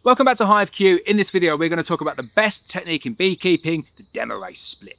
Welcome back to HiveQ. In this video, we're going to talk about the best technique in beekeeping, the Demaree split.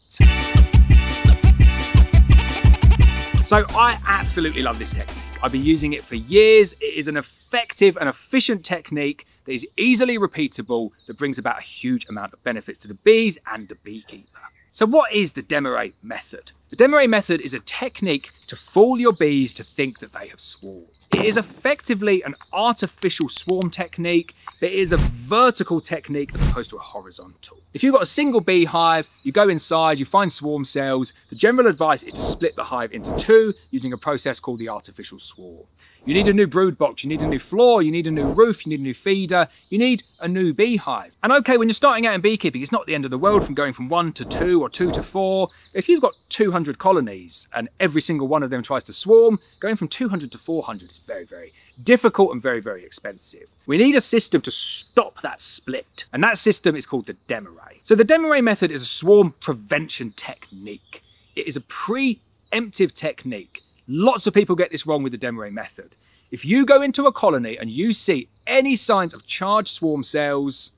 So I absolutely love this technique. I've been using it for years. It is an effective and efficient technique that is easily repeatable, that brings about a huge amount of benefits to the bees and the beekeeper. So what is the Demaree method? The Demaree method is a technique to fool your bees to think that they have swarmed. It is effectively an artificial swarm technique, but it is a vertical technique as opposed to a horizontal. If you've got a single beehive, you go inside, you find swarm cells. The general advice is to split the hive into two using a process called the artificial swarm. You need a new brood box, you need a new floor, you need a new roof, you need a new feeder, you need a new beehive. And okay, when you're starting out in beekeeping, it's not the end of the world from going from 1 to 2 or 2 to 4. If you've got 200 colonies and every single one of them tries to swarm, going from 200 to 400 is very, very difficult and very, very expensive. We need a system to stop that split, and that system is called the Demaree. So the Demaree method is a swarm prevention technique. It is a preemptive technique. Lots of people get this wrong with the Demaree method. If you go into a colony and you see any signs of charged swarm cells,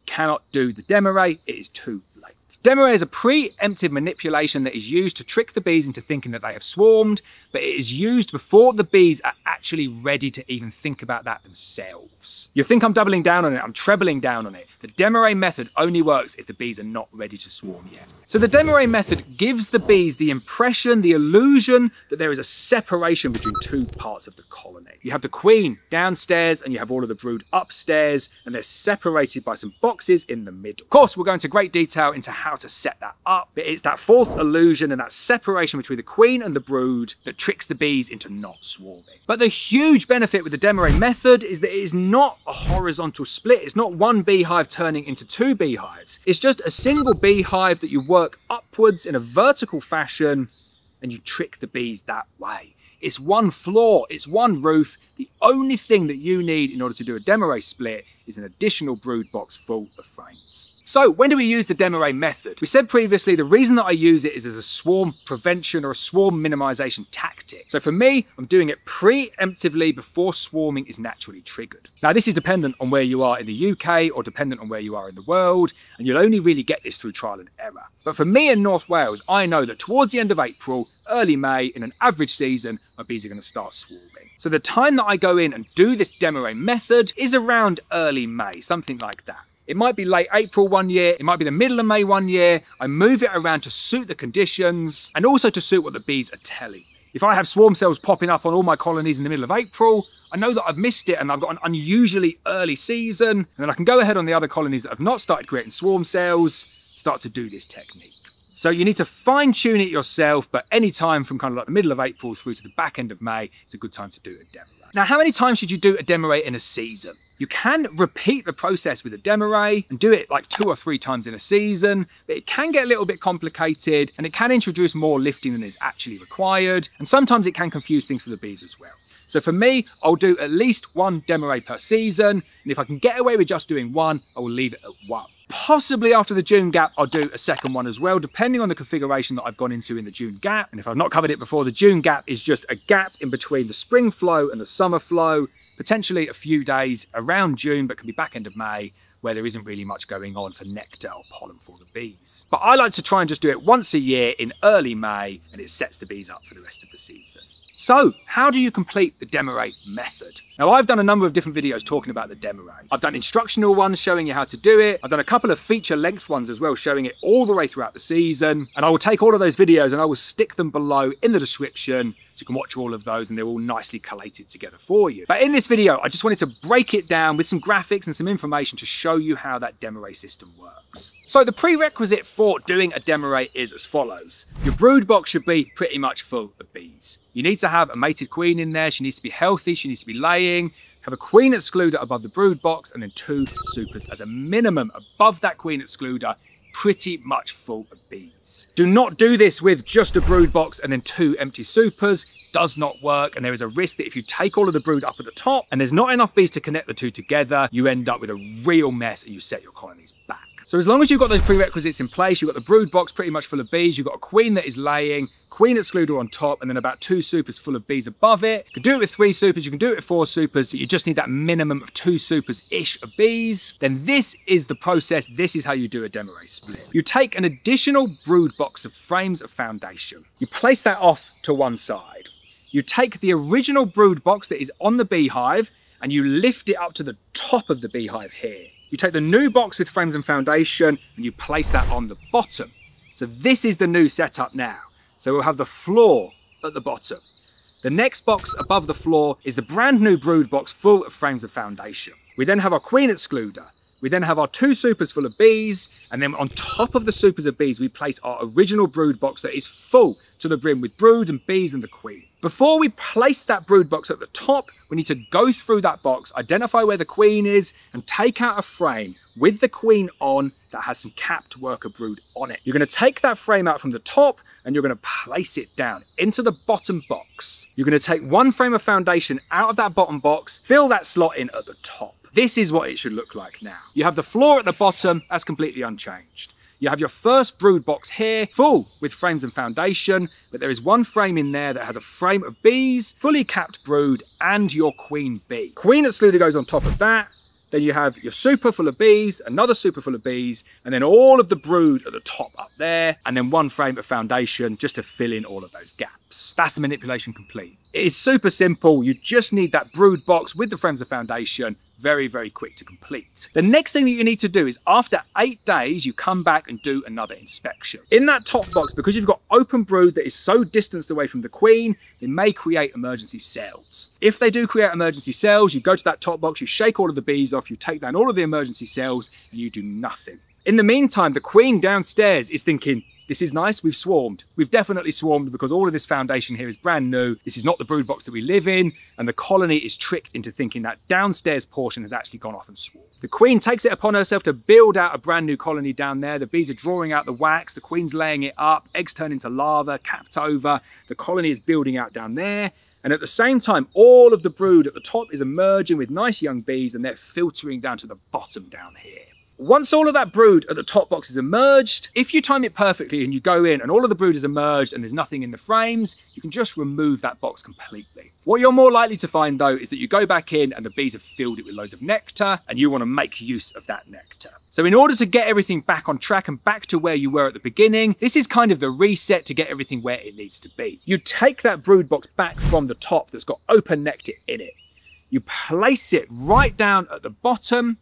cannot do the Demaree, it is too late. Demaree is a preemptive manipulation that is used to trick the bees into thinking that they have swarmed, but it is used before the bees are actually ready to even think about that themselves. You think I'm doubling down on it, I'm trebling down on it. The Demaree method only works if the bees are not ready to swarm yet. So the Demaree method gives the bees the impression, the illusion that there is a separation between two parts of the colony. You have the queen downstairs and you have all of the brood upstairs, and they're separated by some boxes in the middle. Of course, we'll go into great detail into how to set that up, but it's that false illusion and that separation between the queen and the brood that tricks the bees into not swarming. But the huge benefit with the Demaree method is that it is not a horizontal split. It's not one beehive turning into two beehives. It's just a single beehive that you work upwards in a vertical fashion, and you trick the bees that way. It's one floor, it's one roof. The only thing that you need in order to do a Demaree split is an additional brood box full of frames. So when do we use the Demaree method? We said previously the reason that I use it is as a swarm prevention or a swarm minimization tactic. So for me, I'm doing it preemptively before swarming is naturally triggered. Now this is dependent on where you are in the UK or dependent on where you are in the world, and you'll only really get this through trial and error. But for me in North Wales, I know that towards the end of April, early May, in an average season, my bees are going to start swarming. So the time that I go in and do this Demaree method is around early May, something like that. It might be late April one year, it might be the middle of May one year. I move it around to suit the conditions and also to suit what the bees are telling me. If I have swarm cells popping up on all my colonies in the middle of April, I know that I've missed it and I've got an unusually early season, and then I can go ahead on the other colonies that have not started creating swarm cells, start to do this technique. So you need to fine tune it yourself, but any time from kind of like the middle of April through to the back end of May, it's a good time to do a Demaree. Now, how many times should you do a Demaree in a season? You can repeat the process with a Demaree and do it like 2 or 3 times in a season, but it can get a little bit complicated and it can introduce more lifting than is actually required. And sometimes it can confuse things for the bees as well. So for me, I'll do at least 1 Demaree per season. And if I can get away with just doing 1, I will leave it at 1. Possibly after the June gap, I'll do a second one as well, depending on the configuration that I've gone into in the June gap. And if I've not covered it before, the June gap is just a gap in between the spring flow and the summer flow, potentially a few days around June, but can be back end of May, where there isn't really much going on for nectar or pollen for the bees. But I like to try and just do it once a year in early May, and it sets the bees up for the rest of the season. So, how do you complete the Demaree method? Now, I've done a number of different videos talking about the Demaree. I've done instructional ones showing you how to do it. I've done a couple of feature-length ones as well, showing it all the way throughout the season. And I will take all of those videos and I will stick them below in the description so you can watch all of those and they're all nicely collated together for you. But in this video, I just wanted to break it down with some graphics and some information to show you how that Demaree system works. So the prerequisite for doing a Demaree is as follows. Your brood box should be pretty much full of bees. You need to have a mated queen in there. She needs to be healthy. She needs to be laying. Have a queen excluder above the brood box and then 2 supers as a minimum above that queen excluder, pretty much full of bees. Do not do this with just a brood box and then 2 empty supers. Does not work, and there is a risk that if you take all of the brood up at the top and there's not enough bees to connect the two together, you end up with a real mess and you set your colonies back. So as long as you've got those prerequisites in place, you've got the brood box pretty much full of bees, you've got a queen that is laying, queen excluder on top, and then about 2 supers full of bees above it. You can do it with 3 supers, you can do it with 4 supers, but you just need that minimum of 2 supers-ish of bees. Then this is the process, this is how you do a Demaree split. You take an additional brood box of frames of foundation. You place that off to one side. You take the original brood box that is on the beehive and you lift it up to the top of the beehive here. You take the new box with frames and foundation and you place that on the bottom. So this is the new setup now. So we'll have the floor at the bottom. The next box above the floor is the brand new brood box full of frames of foundation. We then have our queen excluder. We then have our 2 supers full of bees, and then on top of the supers of bees, we place our original brood box that is full to the brim with brood and bees and the queen. Before we place that brood box at the top, we need to go through that box, identify where the queen is, and take out a frame with the queen on that has some capped worker brood on it. You're going to take that frame out from the top, and you're going to place it down into the bottom box. You're going to take 1 frame of foundation out of that bottom box, fill that slot in at the top. This is what it should look like now. You have the floor at the bottom, that's completely unchanged. You have your first brood box here, full with frames and foundation, but there is 1 frame in there that has a frame of bees, fully capped brood, and your queen bee. Queen excluder goes on top of that. Then you have your super full of bees, another super full of bees, and then all of the brood at the top up there, and then 1 frame of foundation just to fill in all of those gaps. That's the manipulation complete. It is super simple. You just need that brood box with the frames of foundation. Very, very quick to complete. The next thing that you need to do is after 8 days, you come back and do another inspection. In that top box, because you've got open brood that is so distanced away from the queen, they may create emergency cells. If they do create emergency cells, you go to that top box, you shake all of the bees off, you take down all of the emergency cells, and you do nothing. In the meantime, the queen downstairs is thinking, this is nice, we've swarmed. We've definitely swarmed because all of this foundation here is brand new. This is not the brood box that we live in, and the colony is tricked into thinking that downstairs portion has actually gone off and swarmed. The queen takes it upon herself to build out a brand new colony down there. The bees are drawing out the wax, the queen's laying it up, eggs turn into larvae, capped over. The colony is building out down there. And at the same time, all of the brood at the top is emerging with nice young bees, and they're filtering down to the bottom down here. Once all of that brood at the top box is emerged, if you time it perfectly and you go in and all of the brood is emerged and there's nothing in the frames, you can just remove that box completely. What you're more likely to find though is that you go back in and the bees have filled it with loads of nectar and you want to make use of that nectar. So in order to get everything back on track and back to where you were at the beginning, this is kind of the reset to get everything where it needs to be. You take that brood box back from the top that's got open nectar in it. You place it right down at the bottom,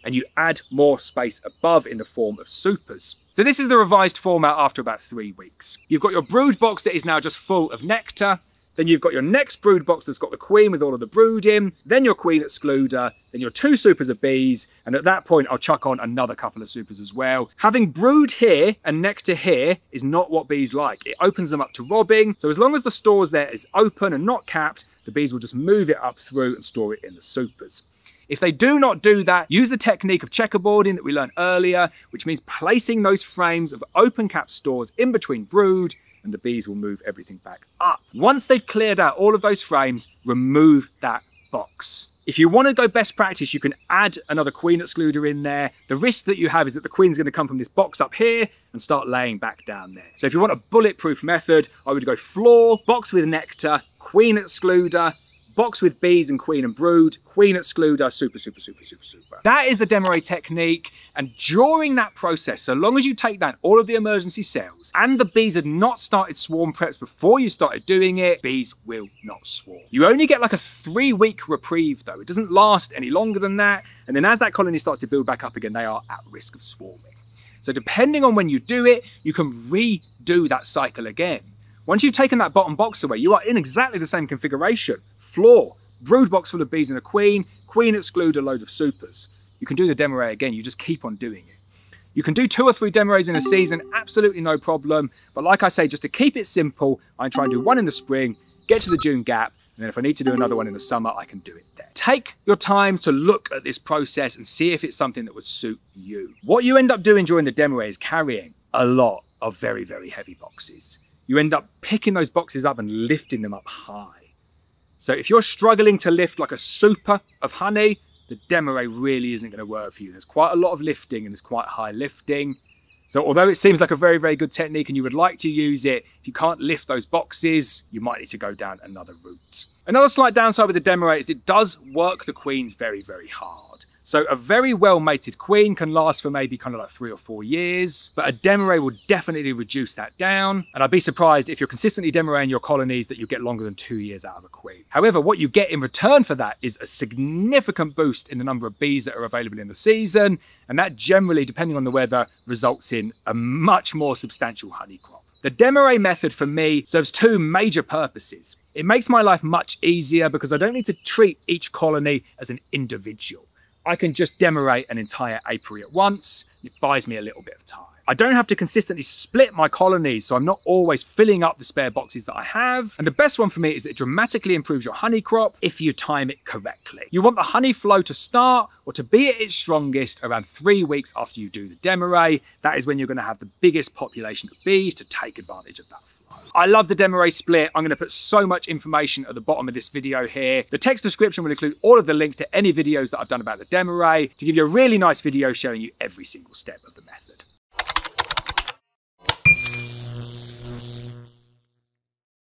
and you add more space above in the form of supers. So this is the revised format after about 3 weeks. You've got your brood box that is now just full of nectar. Then you've got your next brood box that's got the queen with all of the brood in. Then your queen excluder. Then your 2 supers of bees. And at that point, I'll chuck on another couple of supers as well. Having brood here and nectar here is not what bees like. It opens them up to robbing. So as long as the stores there is open and not capped, the bees will just move it up through and store it in the supers. If they do not do that, use the technique of checkerboarding that we learned earlier, which means placing those frames of open cap stores in between brood, and the bees will move everything back up. Once they've cleared out all of those frames, remove that box. If you want to go best practice, you can add another queen excluder in there. The risk that you have is that the queen's going to come from this box up here and start laying back down there. So if you want a bulletproof method, I would go floor, box with nectar, queen excluder, box with bees and queen and brood, queen excluder, super, super, super, super, super. That is the Demaree technique. And during that process, so long as you take down all of the emergency cells and the bees had not started swarm preps before you started doing it, bees will not swarm. You only get like a 3-week reprieve though. It doesn't last any longer than that. And then as that colony starts to build back up again, they are at risk of swarming. So depending on when you do it, you can redo that cycle again. Once you've taken that bottom box away, you are in exactly the same configuration. Floor, brood box full of bees and a queen, queen excluder, load of supers. You can do the Demaree again, you just keep on doing it. You can do 2 or 3 Demarees in a season, absolutely no problem. But like I say, just to keep it simple, I try and do 1 in the spring, get to the June gap, and then if I need to do another one in the summer, I can do it there. Take your time to look at this process and see if it's something that would suit you. What you end up doing during the Demaree is carrying a lot of very, very heavy boxes. You end up picking those boxes up and lifting them up high. So if you're struggling to lift like a super of honey, the Demaree really isn't going to work for you. There's quite a lot of lifting and there's quite high lifting. So although it seems like a very, very good technique and you would like to use it, if you can't lift those boxes, you might need to go down another route. Another slight downside with the Demaree is it does work the queens very, very hard. So a very well-mated queen can last for maybe kind of like 3 or 4 years, but a Demaree will definitely reduce that down. And I'd be surprised if you're consistently Demareeing your colonies that you get longer than 2 years out of a queen. However, what you get in return for that is a significant boost in the number of bees that are available in the season. And that generally, depending on the weather, results in a much more substantial honey crop. The Demaree method for me serves 2 major purposes. It makes my life much easier because I don't need to treat each colony as an individual. I can just Demaree an entire apiary at once. It buys me a little bit of time. I don't have to consistently split my colonies, so I'm not always filling up the spare boxes that I have. And the best one for me is it dramatically improves your honey crop if you time it correctly. You want the honey flow to start or to be at its strongest around 3 weeks after you do the Demaree. That is when you're going to have the biggest population of bees to take advantage of that. I love the Demaree split. I'm going to put so much information at the bottom of this video here. The text description will include all of the links to any videos that I've done about the Demaree to give you a really nice video showing you every single step of the method.